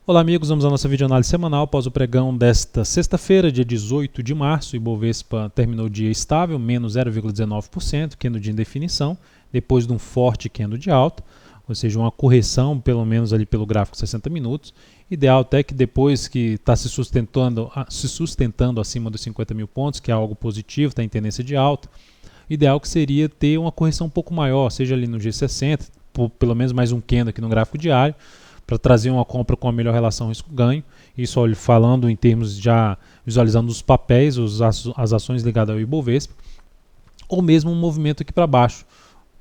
Olá amigos, vamos à nossa videoanálise semanal após o pregão desta sexta-feira, dia 18 de março. O Ibovespa terminou o dia estável, menos 0,19%, candle de indefinição, depois de um forte candle de alta, ou seja, uma correção pelo menos ali pelo gráfico 60 minutos. Ideal até que depois que está se sustentando acima dos 50 mil pontos, que é algo positivo, está em tendência de alta, ideal que seria ter uma correção um pouco maior, seja ali no G60, pelo menos mais um candle aqui no gráfico diário, para trazer uma compra com a melhor relação risco-ganho. Isso falando em termos já visualizando os papéis, as ações ligadas ao Ibovespa, ou mesmo um movimento aqui para baixo,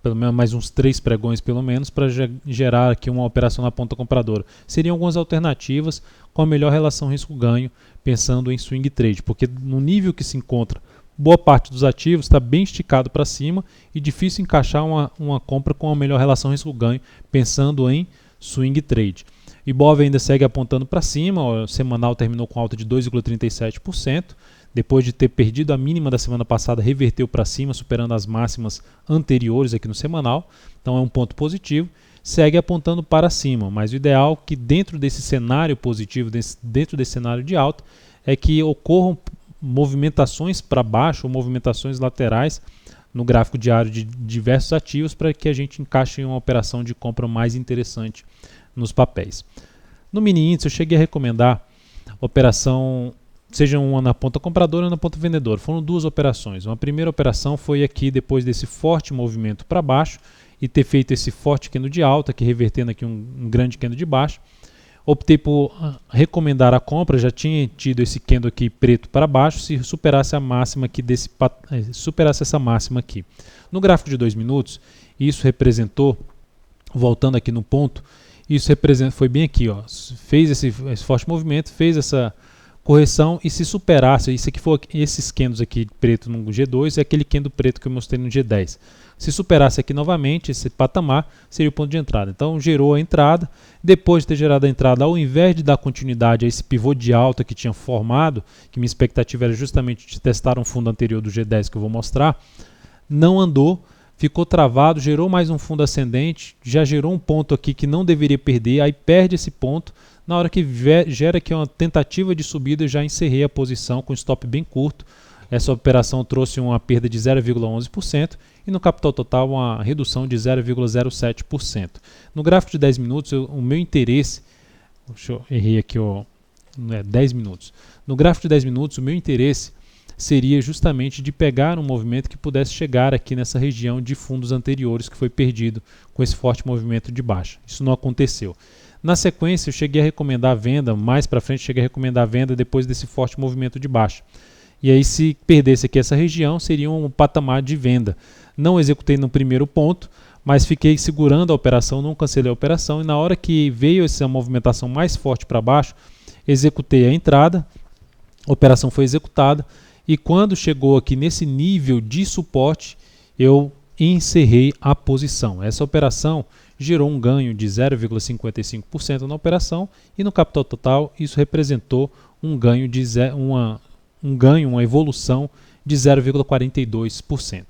pelo menos mais uns 3 pregões pelo menos, para gerar aqui uma operação na ponta compradora. Seriam algumas alternativas com a melhor relação risco-ganho, pensando em swing trade, porque no nível que se encontra boa parte dos ativos está bem esticado para cima e difícil encaixar uma compra com a melhor relação risco-ganho, pensando em swing trade. Ibov ainda segue apontando para cima, o semanal terminou com alta de 2,37%, depois de ter perdido a mínima da semana passada, reverteu para cima, superando as máximas anteriores aqui no semanal, então é um ponto positivo, segue apontando para cima, mas o ideal é que dentro desse cenário positivo, dentro desse cenário de alta, é que ocorram movimentações para baixo ou movimentações laterais no gráfico diário de diversos ativos para que a gente encaixe em uma operação de compra mais interessante nos papéis. No mini índice eu cheguei a recomendar operação, seja uma na ponta compradora ou na ponta vendedora. Foram duas operações. Uma primeira operação foi aqui depois desse forte movimento para baixo e ter feito esse forte candle de alta, que revertendo aqui um grande candle de baixo. Optei por recomendar a compra, já tinha tido esse candle aqui preto para baixo, se superasse a máxima aqui superasse essa máxima aqui. No gráfico de 2 minutos, isso representou, voltando aqui no ponto, isso foi bem aqui, ó, fez esse forte movimento, fez essa correção e se superasse, isso aqui foi esses candles aqui preto no G2 é aquele candle preto que eu mostrei no G10. Se superasse aqui novamente esse patamar, seria o ponto de entrada. Então gerou a entrada, depois de ter gerado a entrada, ao invés de dar continuidade a esse pivô de alta que tinha formado, que minha expectativa era justamente de testar um fundo anterior do G10 que eu vou mostrar, não andou, ficou travado, gerou mais um fundo ascendente, já gerou um ponto aqui que não deveria perder, aí perde esse ponto. Na hora que gera aqui uma tentativa de subida, eu já encerrei a posição com stop bem curto. Essa operação trouxe uma perda de 0,11% e no capital total uma redução de 0,07%. No gráfico de 10 minutos, o meu interesse, errei aqui, 10 minutos. No gráfico de 10 minutos, o meu interesse seria justamente de pegar um movimento que pudesse chegar aqui nessa região de fundos anteriores que foi perdido com esse forte movimento de baixa. Isso não aconteceu. Na sequência, eu cheguei a recomendar a venda, mais para frente cheguei a recomendar a venda depois desse forte movimento de baixa. E aí, se perdesse aqui essa região, seria um patamar de venda. Não executei no primeiro ponto, mas fiquei segurando a operação, não cancelei a operação. E na hora que veio essa movimentação mais forte para baixo, executei a entrada, a operação foi executada. E quando chegou aqui nesse nível de suporte, eu encerrei a posição. Essa operação gerou um ganho de 0,55% na operação e no capital total isso representou um ganho de uma evolução de 0,42%.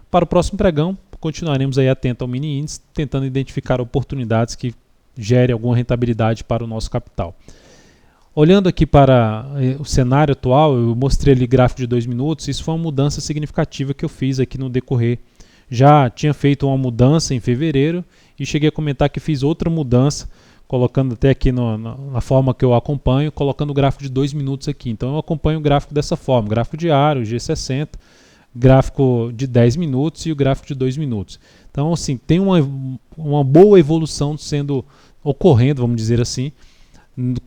Para o próximo pregão, continuaremos aí atento ao mini índice, tentando identificar oportunidades que gerem alguma rentabilidade para o nosso capital. Olhando aqui para o cenário atual, eu mostrei ali gráfico de 2 minutos, isso foi uma mudança significativa que eu fiz aqui no decorrer. Já tinha feito uma mudança em fevereiro e cheguei a comentar que fiz outra mudança, colocando até aqui na forma que eu acompanho, colocando o gráfico de 2 minutos aqui. Então eu acompanho o gráfico dessa forma, gráfico diário, G60, gráfico de 10 minutos e o gráfico de 2 minutos. Então assim, tem uma boa evolução ocorrendo, vamos dizer assim,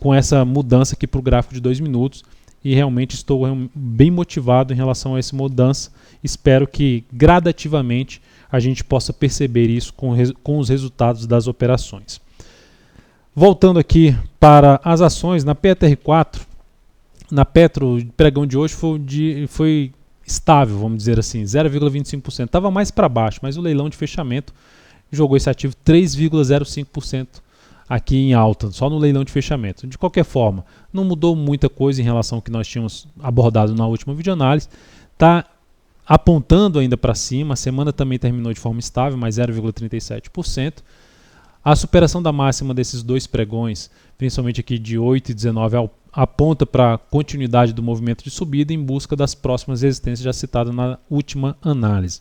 com essa mudança aqui para o gráfico de 2 minutos e realmente estou bem motivado em relação a essa mudança. Espero que gradativamente a gente possa perceber isso com os resultados das operações. Voltando aqui para as ações, na PTR4, na Petro, o pregão de hoje foi estável, vamos dizer assim, 0,25%. Estava mais para baixo, mas o leilão de fechamento jogou esse ativo 3,05% aqui em alta, só no leilão de fechamento. De qualquer forma, não mudou muita coisa em relação ao que nós tínhamos abordado na última videoanálise. Está apontando ainda para cima, a semana também terminou de forma estável, mais 0,37%. A superação da máxima desses dois pregões, principalmente aqui de 8 e 19, aponta para a continuidade do movimento de subida em busca das próximas resistências já citadas na última análise.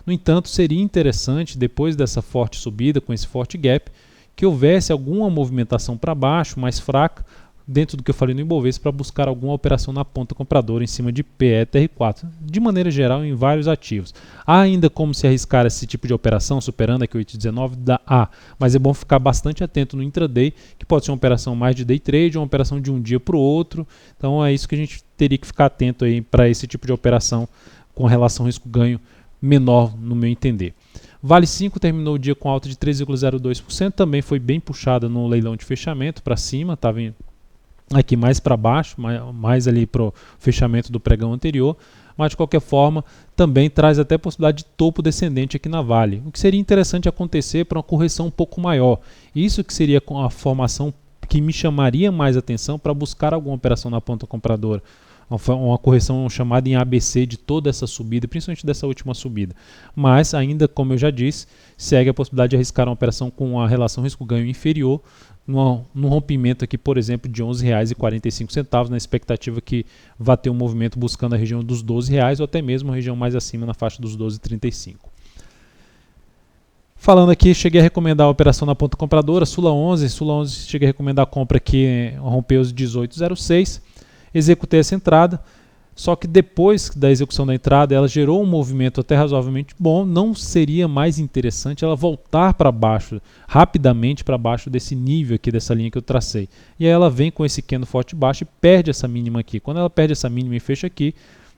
No entanto, seria interessante, depois dessa forte subida, com esse forte gap, que houvesse alguma movimentação para baixo, mais fraca, dentro do que eu falei no Ibovespa, para buscar alguma operação na ponta compradora em cima de PETR4, de maneira geral em vários ativos. Há ainda como se arriscar esse tipo de operação, superando aqui 8,19, mas é bom ficar bastante atento no intraday, que pode ser uma operação mais de day trade, uma operação de um dia para o outro, então é isso que a gente teria que ficar atento aí para esse tipo de operação com relação risco-ganho menor, no meu entender. Vale 5 terminou o dia com alta de 3,02%, também foi bem puxada no leilão de fechamento para cima, estava aqui mais para baixo, mais ali para o fechamento do pregão anterior, mas de qualquer forma também traz até a possibilidade de topo descendente aqui na Vale, o que seria interessante acontecer para uma correção um pouco maior. Isso que seria a formação que me chamaria mais atenção para buscar alguma operação na ponta compradora, uma correção chamada em ABC de toda essa subida, principalmente dessa última subida. Mas ainda, como eu já disse, segue a possibilidade de arriscar uma operação com uma relação risco-ganho inferior, no rompimento aqui, por exemplo, de R$ 11,45, na expectativa que vá ter um movimento buscando a região dos R$ 12,00 ou até mesmo a região mais acima na faixa dos R$ 12,35. Falando aqui, cheguei a recomendar a operação na ponta compradora, Sula 11, cheguei a recomendar a compra que rompeu os 18,06, executei essa entrada. Só que depois da execução da entrada, ela gerou um movimento até razoavelmente bom. Não seria mais interessante ela voltar para baixo, rapidamente para baixo desse nível aqui, dessa linha que eu tracei. E aí ela vem com esse candle forte baixo e perde essa mínima aqui. Quando ela perde essa mínima e fecha aqui,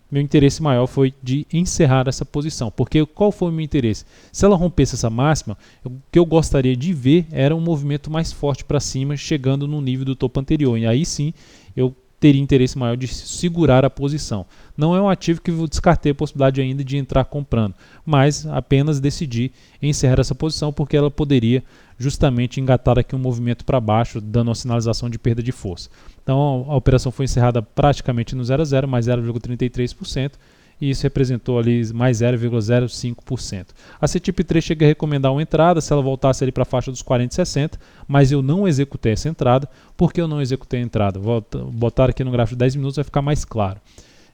meu interesse maior foi de encerrar essa posição. Porque qual foi o meu interesse? Se ela rompesse essa máxima, o que eu gostaria de ver era um movimento mais forte para cima, chegando no nível do topo anterior. E aí sim, eu teria interesse maior de segurar a posição. Não é um ativo que eu descartei a possibilidade ainda de entrar comprando, mas apenas decidi encerrar essa posição porque ela poderia justamente engatar aqui um movimento para baixo, dando uma sinalização de perda de força. Então a operação foi encerrada praticamente no 0 a 0, mais 0,33%, e isso representou ali mais 0,05%. A CTIP3 cheguei a recomendar uma entrada se ela voltasse ali para a faixa dos 40,60, mas eu não executei essa entrada. Por que eu não executei a entrada? Vou botar aqui no gráfico de 10 minutos, vai ficar mais claro.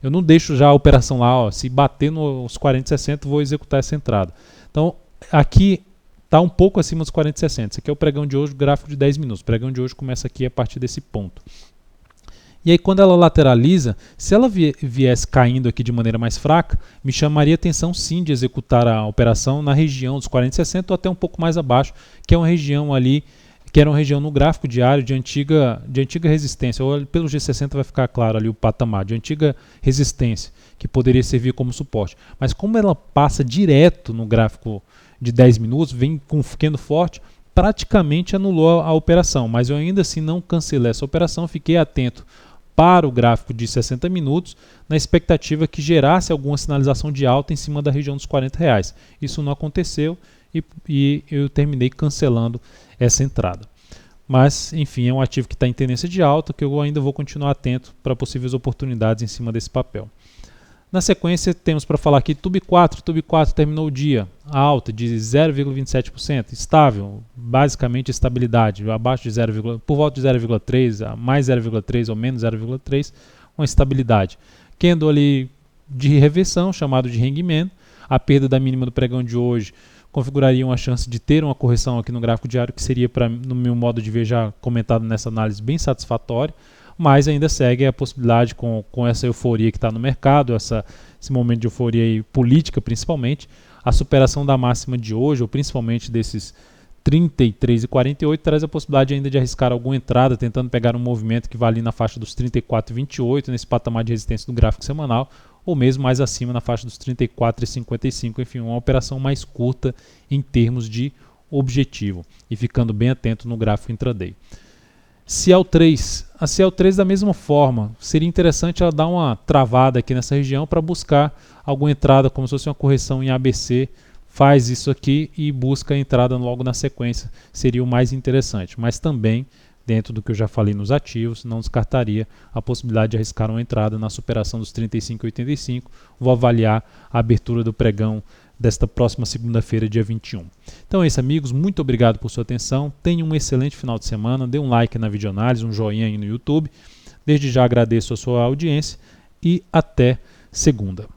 Eu não deixo já a operação lá, se bater nos 40,60, vou executar essa entrada. Então, aqui está um pouco acima dos 40,60. Esse aqui é o pregão de hoje, o gráfico de 10 minutos. O pregão de hoje começa aqui a partir desse ponto. E aí quando ela lateraliza, se ela viesse caindo aqui de maneira mais fraca, me chamaria atenção sim de executar a operação na região dos 40,60 ou até um pouco mais abaixo, que é uma região ali, que era uma região no gráfico diário de antiga resistência, ou pelo G60 vai ficar claro ali o patamar, de antiga resistência, que poderia servir como suporte. Mas como ela passa direto no gráfico de 10 minutos, vem com ficando forte, praticamente anulou a operação, mas eu ainda assim não cancelei essa operação, fiquei atento para o gráfico de 60 minutos, na expectativa que gerasse alguma sinalização de alta em cima da região dos R$40. Isso não aconteceu e eu terminei cancelando essa entrada. Mas, enfim, é um ativo que está em tendência de alta, que eu ainda vou continuar atento para possíveis oportunidades em cima desse papel. Na sequência, temos para falar aqui Tube 4. Tube 4 terminou o dia alta de 0,27%, estável, basicamente estabilidade, abaixo de 0, por volta de 0,3, mais 0,3 ou menos 0,3, uma estabilidade. Candle ali de reversão, chamado de hangman, a perda da mínima do pregão de hoje configuraria uma chance de ter uma correção aqui no gráfico diário, que seria, no meu modo de ver, já comentado nessa análise, bem satisfatória. Mas ainda segue a possibilidade com essa euforia que está no mercado, esse momento de euforia aí, política principalmente, a superação da máxima de hoje, ou principalmente desses 33,48, traz a possibilidade ainda de arriscar alguma entrada, tentando pegar um movimento que vai ali na faixa dos 34,28, nesse patamar de resistência do gráfico semanal, ou mesmo mais acima na faixa dos 34,55, enfim, uma operação mais curta em termos de objetivo, e ficando bem atento no gráfico intraday. CL3, a CL3 da mesma forma, seria interessante ela dar uma travada aqui nessa região para buscar alguma entrada, como se fosse uma correção em ABC, faz isso aqui e busca a entrada logo na sequência, seria o mais interessante, mas também, dentro do que eu já falei nos ativos, não descartaria a possibilidade de arriscar uma entrada na superação dos 35,85, vou avaliar a abertura do pregão desta próxima segunda-feira, dia 21. Então é isso, amigos. Muito obrigado por sua atenção. Tenham um excelente final de semana. Dê um like na videoanálise, um joinha aí no YouTube. Desde já agradeço a sua audiência e até segunda.